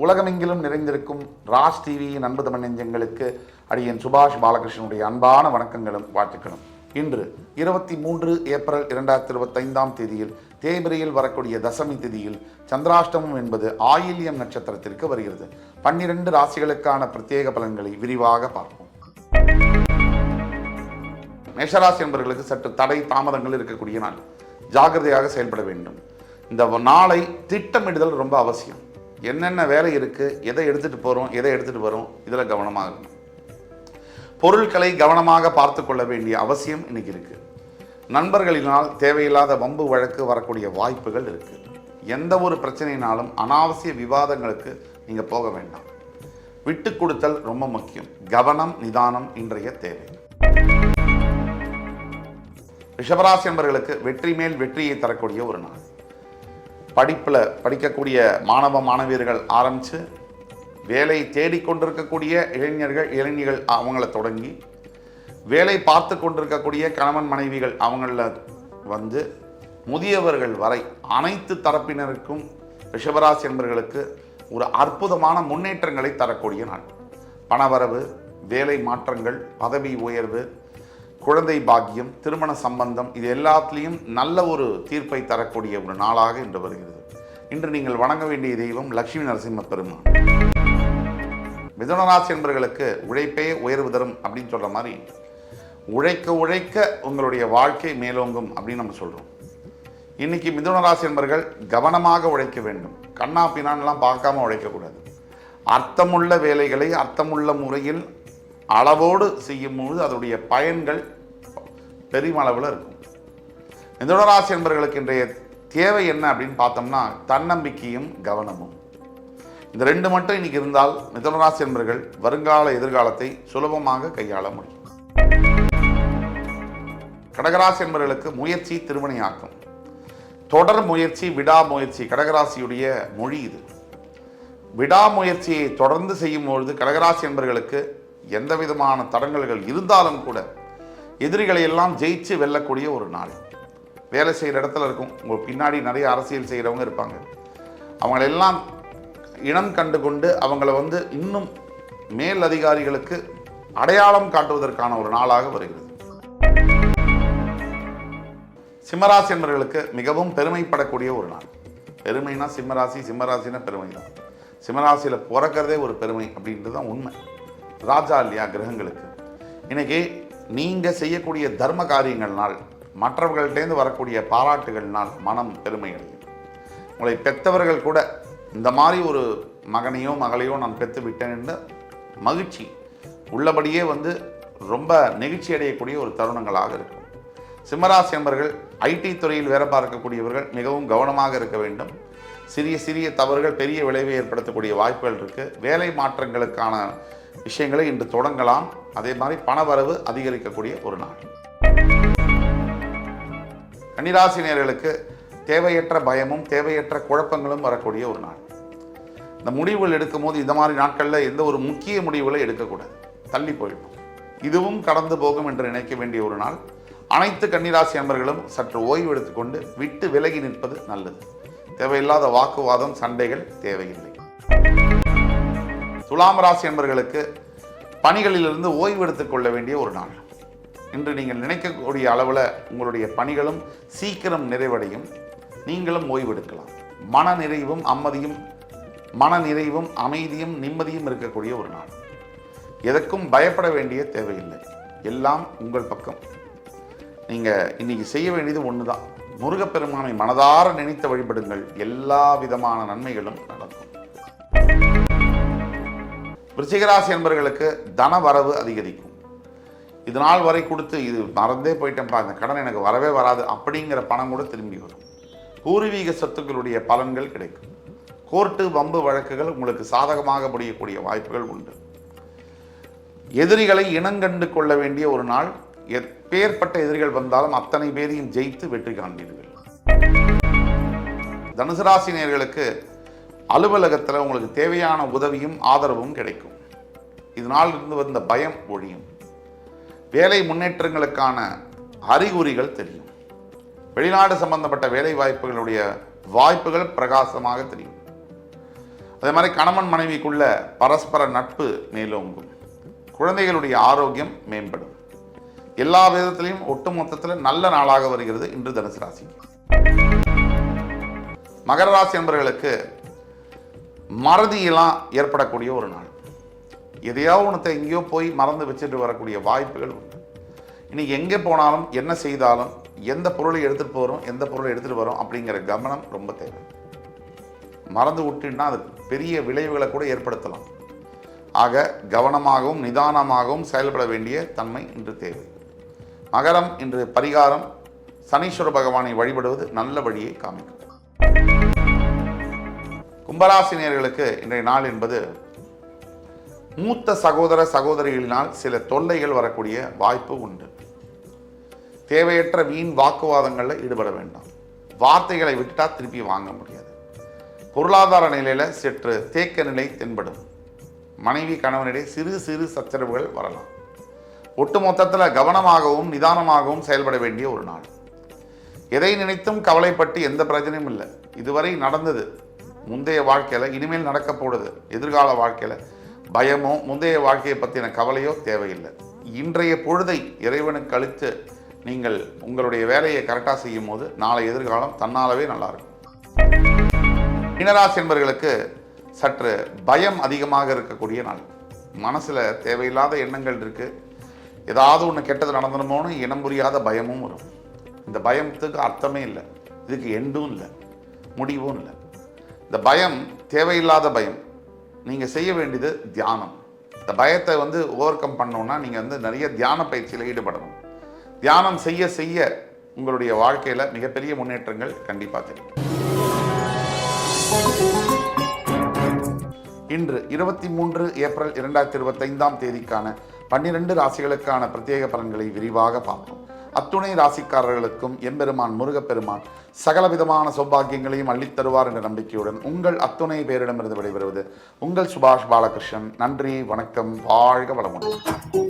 உலகமெங்கிலும் நிறைந்திருக்கும் ராஜ் டிவியின் அன்பு தமிழ் நெஞ்சங்களுக்கு அடியன் சுபாஷ் பாலகிருஷ்ணனுடைய அன்பான வணக்கங்களும் வாழ்த்துக்களும். இன்று 23 ஏப்ரல் 2025 தேதியில் தேய்பிரையில் வரக்கூடிய தசமி திதியில் சந்திராஷ்டமம் என்பது ஆயில்யம் நட்சத்திரத்திற்கு வருகிறது. 12 ராசிகளுக்கான பிரத்யேக பலன்களை விரிவாக பார்ப்போம். மேஷராசி என்பவர்களுக்கு சற்று தடை தாமதங்கள் இருக்கக்கூடிய நாள். ஜாகிரதையாக செயல்பட வேண்டும். இந்த நாளை திட்டமிடுதல் ரொம்ப அவசியம். என்னென்ன வேலை இருக்குது, எதை எடுத்துகிட்டு போகிறோம், எதை எடுத்துகிட்டு வரோம், இதில் கவனமாக இருக்கணும். பொருட்களை கவனமாக பார்த்து கொள்ள வேண்டிய அவசியம் இன்னைக்கு இருக்குது. நண்பர்களினால் தேவையில்லாத வம்பு வழக்கு வரக்கூடிய வாய்ப்புகள் இருக்குது. எந்த ஒரு பிரச்சனையினாலும் அனாவசிய விவாதங்களுக்கு நீங்கள் போக வேண்டாம். விட்டு கொடுத்தல் ரொம்ப முக்கியம். கவனம் நிதானம் இன்றைய தேவை. ரிஷபராசி என்பவர்களுக்கு வெற்றி மேல் வெற்றியை தரக்கூடிய ஒரு நாள். படிப்பில் படிக்கக்கூடிய மாணவ மாணவியர்கள் ஆரம்பித்து வேலை தேடிக்கொண்டிருக்கக்கூடிய இளைஞர்கள் அவங்கள தொடங்கி வேலை பார்த்து கொண்டிருக்கக்கூடிய கணவன் மனைவிகள் அவங்கள வந்து முதியவர்கள் வரை அனைத்து தரப்பினருக்கும் ரிஷபராசி என்பவர்களுக்கு ஒரு அற்புதமான முன்னேற்றங்களை தரக்கூடிய நாள். பணவரவு, வேலை மாற்றங்கள், பதவி உயர்வு, குழந்தை பாக்கியம், திருமண சம்பந்தம், இது எல்லாத்துலேயும் நல்ல ஒரு தீர்ப்பை தரக்கூடிய ஒரு நாளாக இன்று வருகிறது. இன்று நீங்கள் வணங்க வேண்டிய தெய்வம் லட்சுமி நரசிம்ம பெருமான். மிதுனராசி என்பவர்களுக்கு உழைப்பே உயர்வு தரும் அப்படின்னு சொல்கிற மாதிரி உழைக்க உழைக்க உங்களுடைய வாழ்க்கை மேலோங்கும் அப்படின்னு நம்ம சொல்கிறோம். இன்னைக்கு மிதுனராசி என்பவர்கள் கவனமாக உழைக்க வேண்டும். கண்ணா பின்னான்லாம் பார்க்காம உழைக்கக்கூடாது. அர்த்தமுள்ள வேலைகளை அர்த்தமுள்ள முறையில் அளவோடு செய்யும்போது அதனுடைய பயன்கள் பெருமளவில் இருக்கும். மிதுனராசி என்பவர்களுக்கு இன்றைய தேவை என்ன அப்படின்னு பார்த்தோம்னா தன்னம்பிக்கையும் கவனமும். இந்த ரெண்டு மட்டும் இன்னைக்கு இருந்தால் மிதுனராசி என்பவர்கள் வருங்கால எதிர்காலத்தை சுலபமாக கையாள முடியும். கடகராசி என்பவர்களுக்கு முயற்சி திருமணியாக்கும். தொடர் முயற்சி, விடாமுயற்சி கடகராசியுடைய மொழி இது. விடாமுயற்சியை தொடர்ந்து செய்யும் பொழுது கடகராசி என்பவர்களுக்கு எந்த விதமான தடங்கல்கள் இருந்தாலும் கூட எதிரிகளை எல்லாம் ஜெயிச்சு வெல்லக்கூடிய ஒரு நாள். வேலை செய்கிற இடத்துல இருக்கும். உங்கள் பின்னாடி நிறைய அரசியல் செய்கிறவங்க இருப்பாங்க. அவங்களெல்லாம் இனம் கண்டு கொண்டு அவங்கள வந்து இன்னும் மேல் அதிகாரிகளுக்கு அடையாளம் காட்டுவதற்கான ஒரு நாளாக வருகிறது. சிம்மராசி என்பவர்களுக்கு மிகவும் பெருமைப்படக்கூடிய ஒரு நாள். பெருமைனா சிம்மராசினா பெருமை தான். சிம்மராசியில் பிறக்கிறதே ஒரு பெருமை அப்படின்றது தான் உண்மை. ராஜா இல்லையா கிரகங்களுக்கு. இன்னைக்கு நீங்கள் செய்யக்கூடிய தர்ம காரியங்கள்னால் மற்றவர்கள்டேருந்து வரக்கூடிய பாராட்டுகள்னால் மனம் பெருமை அடையும். உங்களை பெற்றவர்கள் கூட இந்த மாதிரி ஒரு மகனையோ மகளையோ நான் பெற்று விட்டேன் என்ற மகிழ்ச்சி உள்ளபடியே வந்து ரொம்ப நெகிழ்ச்சி அடையக்கூடிய ஒரு தருணங்களாக இருக்கும். சிம்மராசி என்பவர்கள் ஐடி துறையில் வேலை பார்க்கக்கூடியவர்கள் மிகவும் கவனமாக இருக்க வேண்டும். சிறிய தவறுகள் பெரிய விளைவை ஏற்படுத்தக்கூடிய வாய்ப்புகள் இருக்குது. வேலை மாற்றங்களுக்கான விஷயங்களை இன்று தொடங்கலாம். அதே மாதிரி பணவரவு அதிகரிக்கக்கூடிய ஒரு நாள். கன்னிராசினியர்களுக்கு தேவையற்ற பயமும் தேவையற்ற குழப்பங்களும் வரக்கூடிய ஒரு நாள். இந்த முடிவுகள் எடுக்கும் போது இந்த மாதிரி நாட்களில் எந்த ஒரு முக்கிய முடிவுகளை எடுக்கக்கூடாது. தள்ளி போயிடும். இதுவும் கடந்து போகும் என்று நினைக்க வேண்டிய ஒரு நாள். அனைத்து கன்னிராசி அன்பர்களும் சற்று ஓய்வு எடுத்துக்கொண்டு விட்டு விலகி நிற்பது நல்லது. தேவையில்லாத வாக்குவாதம், சண்டைகள் தேவையில்லை. துலாம் ராசி என்பவர்களுக்கு பணிகளிலிருந்து ஓய்வு எடுத்துக்கொள்ள வேண்டிய ஒரு நாள். இன்று நீங்கள் நினைக்கக்கூடிய அளவில் உங்களுடைய பணிகளும் சீக்கிரம் நிறைவடையும். நீங்களும் ஓய்வு எடுக்கலாம். மன நிறைவும் அமைதியும் நிம்மதியும் இருக்கக்கூடிய ஒரு நாள். எதற்கும் பயப்பட வேண்டிய தேவையில்லை. எல்லாம் உங்கள் பக்கம். நீங்கள் இன்னைக்கு செய்ய வேண்டியது ஒன்று தான். முருகப்பெருமானை மனதார நினைத்து வழிபடுங்கள். எல்லா விதமான நன்மைகளும் நடக்கும். விருச்சிகராசி என்பவர்களுக்கு தன வரவு அதிகரிக்கும். இது நாள் வரை கொடுத்து இது மறந்தே போயிட்டேன்ப்பா, இந்த கடன் எனக்கு வரவே வராது அப்படிங்கிற பணம் கூட திரும்பி வரும். பூர்வீக சொத்துக்களுடைய பலன்கள் கிடைக்கும். கோர்ட்டு வம்பு வழக்குகள் உங்களுக்கு சாதகமாக முடியக்கூடிய வாய்ப்புகள் உண்டு. எதிரிகளை இனங்கண்டு கொள்ள வேண்டிய ஒரு நாள். எப்பேற்பட்ட எதிரிகள் வந்தாலும் அத்தனை பேரையும் ஜெயித்து வெற்றி காண்பீர்கள். தனுசு ராசினியர்களுக்கு அலுவலகத்தில் உங்களுக்கு தேவையான உதவியும் ஆதரவும் கிடைக்கும். இதனால் இருந்து வந்த பயம் ஒழியும். வேலை முன்னேற்றங்களுக்கான அறிகுறிகள் தெரியும். வெளிநாடு சம்பந்தப்பட்ட வேலை வாய்ப்புகளுடைய வாய்ப்புகள் பிரகாசமாக தெரியும். அதே மாதிரி கணவன் மனைவிக்குள்ள பரஸ்பர நட்பு மேலோங்கும். குழந்தைகளுடைய ஆரோக்கியம் மேம்படும். எல்லா விதத்திலையும் ஒட்டுமொத்தத்தில் நல்ல நாளாக வருகிறது இன்று தனுசு ராசி. மகர ராசி என்பவர்களுக்கு மறதியெல்லாம் ஏற்படக்கூடிய ஒரு நாள். எதையாவது ஒன்றத்தை எங்கேயோ போய் மறந்து வச்சுட்டு வரக்கூடிய வாய்ப்புகள் உண்டு. இன்னைக்கு எங்கே போனாலும் என்ன செய்தாலும் எந்த பொருளை எடுத்துகிட்டு போகிறோம் எந்த பொருளை எடுத்துகிட்டு வரோம் அப்படிங்கிற கவனம் ரொம்ப தேவை. மறந்து விட்டுன்னா அது பெரிய விளைவுகளை கூட ஏற்படுத்தலாம். ஆக கவனமாகவும் நிதானமாகவும் செயல்பட வேண்டிய தன்மை இன்று தேவை. மகரம் இன்று பரிகாரம் சனீஸ்வர பகவானை வழிபடுவது நல்ல வழியை காமிக்கும். கும்பராசினியர்களுக்கு இன்றைய நாள் என்பது மூத்த சகோதர சகோதரிகளினால் சில தொல்லைகள் வரக்கூடிய வாய்ப்பு உண்டு. தேவையற்ற வீண் வாக்குவாதங்களில் ஈடுபட வேண்டாம். வார்த்தைகளை விட்டால் திருப்பி வாங்க முடியாது. பொருளாதார நிலையில் சற்று தேக்க நிலை தென்படும். மனைவி கணவனிடையே சிறு சிறு சச்சரவுகள் வரலாம். ஒட்டுமொத்தத்தில் கவனமாகவும் நிதானமாகவும் செயல்பட வேண்டிய ஒரு நாள். எதை நினைத்தும் கவலைப்பட்டு எந்த பிரச்சனையும் இல்லை. இதுவரை நடந்தது முந்தைய வாழ்க்கையில், இனிமேல் நடக்க போடுது எதிர்கால வாழ்க்கையில் பயமோ முந்தைய வாழ்க்கையை பற்றின கவலையோ தேவையில்லை. இன்றைய பொழுதை இறைவனுக்கு அளித்து நீங்கள் உங்களுடைய வேலையை கரெக்டாக செய்யும் போது நாளை எதிர்காலம் தன்னாலவே நல்லாயிருக்கும். மீனராசி என்பவர்களுக்கு சற்று பயம் அதிகமாக இருக்கக்கூடிய நாள். மனசில் தேவையில்லாத எண்ணங்கள் இருக்குது. ஏதாவது ஒன்று கெட்டது நடந்துடுமோன்னு இனம் புரியாத பயமும் வரும். இந்த பயத்துக்கு அர்த்தமே இல்லை, இதுக்கு எண்டும் இல்லை, முடிவும் இல்லை. இந்த பயம் தேவையில்லாத பயம். நீங்கள் செய்ய வேண்டியது தியானம். இந்த பயத்தை ஓவர் கம் பண்ணோன்னா நீங்கள் நிறைய தியான பயிற்சியில் ஈடுபடணும். தியானம் செய்ய செய்ய உங்களுடைய வாழ்க்கையில் மிகப்பெரிய முன்னேற்றங்கள் கண்டிப்பாக தெரியும். இன்று 23 ஏப்ரல் 2025 தேதிக்கான 12 ராசிகளுக்கான பிரத்யேக பலன்களை விரிவாக பார்ப்போம். அத்துணை ராசிக்காரர்களுக்கும் எம்பெருமான் முருகப்பெருமான் சகலவிதமான சௌபாகியங்களையும் அள்ளித்தருவார் என்ற நம்பிக்கையுடன் உங்கள் அத்துணை பேரிடமிருந்து விடைபெறுவது உங்கள் சுபாஷ் பாலகிருஷ்ணன். நன்றி, வணக்கம், வாழ்க வளமுடன்.